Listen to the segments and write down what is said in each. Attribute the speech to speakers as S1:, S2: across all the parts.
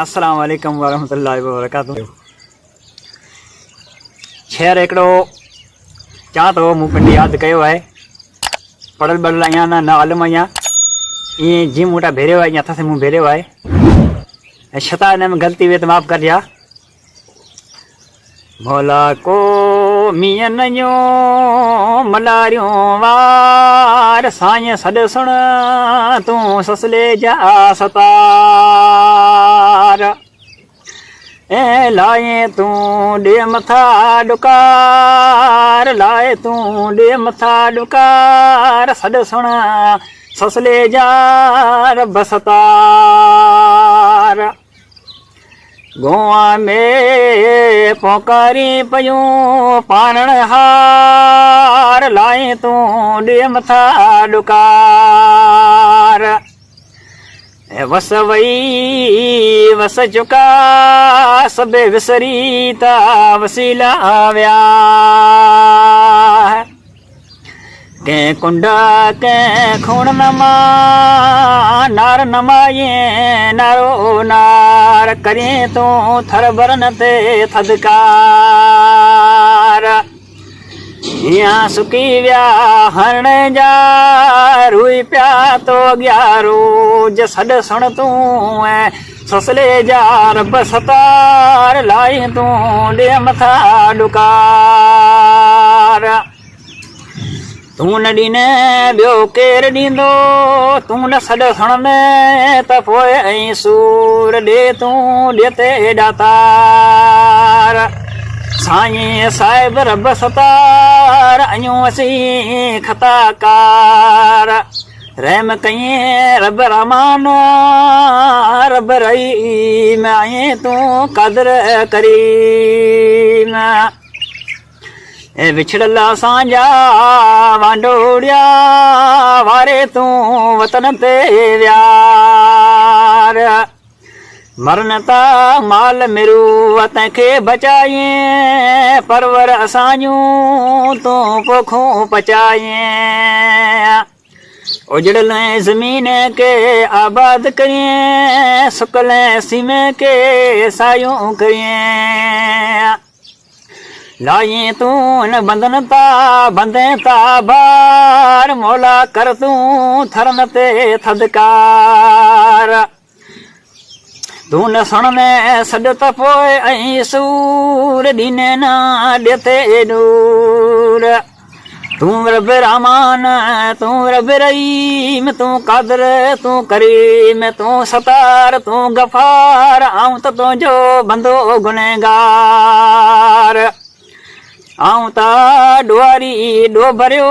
S1: अस्सलाम वालेकुम वरहमतुल्लाहि वबरकातुहू। शेर एकड़ो चा तो मूं पिंड याद कयो है। पढ़ल बढ़ल आहियां ना आलम आहियां, ईअं जीअं मूं वटां भेरियो आहे ईअं हथ से मूं भेरियो आहे। ऐं छता हिन में ग़लती वे त माफ़ करिजा। भोला को मियन जो मलारियों वार साईं सॾ सुण तूं ससले जा सतार। ऐं लाए तूं ॾे मथा ॾुकार, लाए तूं ॾे मथा ॾुकार, सॾ सुण ससले जा रब सतार। गोआ में पोकारी पयूं पारण हार, लाए तूं ॾे मथा ॾुकार। वस वई वस चुका सबे विसरी ता वसीला व्या। कंहिं कुंड कंहिं खूण नमा नार नमाए नारो नार, करें तूं थर भरन ते थदकार। या सुकी व्या हरण जा रुई पिया तो अॻियारो, ज सॾ सुण तूं ऐं ससले जा रब सतार, लाए तूं ॾे मथा ॾुकार। तूं न ॾीने ॿियो केरु ॾींदो, तूं न सॾ सुणंदे त पोइ ऐं सूर ॾे तूं ॾे ते ॾातार। साईं साहिब रब सतार, अयूं असीं ख़ताकार। रहम कईं रब रहमान रब रहीम, ऐं तूं क़दर करीम। ऐं विछड़ल असांजा वांडोड़िया वारे तूं वतन ते व्यार। मरन ता माल मिरू तंहिंखे बचाए, परवर असांजूं तूं पोखूं पचाए। उजड़ल ज़मीन के आबाद करिए, सुकल सीमे के सायूं करिए। लाए तूं इन बंधन ता बंधे ता बार, मौला कर तूं थरन ते थदकार। तूं न सुणंदे सॾ त पोइ ऐं सूर ॾीने न ॾे ते नूर। तूं रब रहमान तूं रब रहीम, तूं क़ादिर तूं करीम, तूं सतार तूं गफ़ार, आऊं त तुंहिंजो बंदो गुनहगार। आऊं त ॾुआरी ॾो भरियो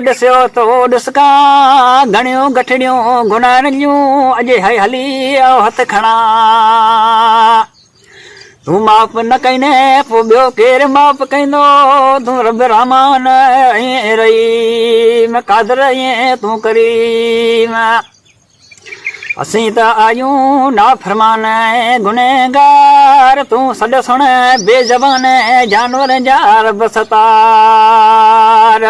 S1: ॾिसियो तो ॾिसकां, घणियूं गठड़ियूं गुनाहनि जूं अॼु हली हथ खणा। तूं माफ़ न कईने पोइ ॿियो केरु माफ़ कंदो, तूं रब रहमान ऐं रहीम, क़ादिर ऐं तूं करीम। असीं त आयूं नाफ़रमान गुनहगार, तूं सॾ सुण बेज़बान जानवर जा रब सतार।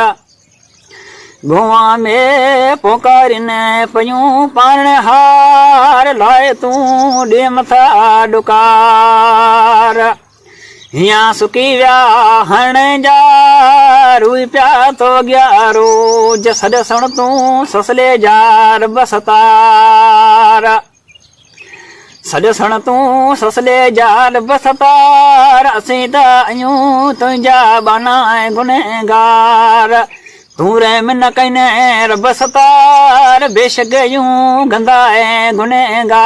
S1: गोआ में पोकारिन पयूं पाण हार, लाए तूं ॾे मथा ॾुकार। या सुकी व्या हण जा रुई पिया तो अॻियारो, ज सॾ सुण तूं ससले जा रब सतार। सॾ सुण तूं ससले जा रब सतार, असीं त आहियूं तुंहिंजा बाना ऐं गुनहगार। तूं रहम न कईने रब सतार, बेशक यूं गंदा ऐं गुनहगार।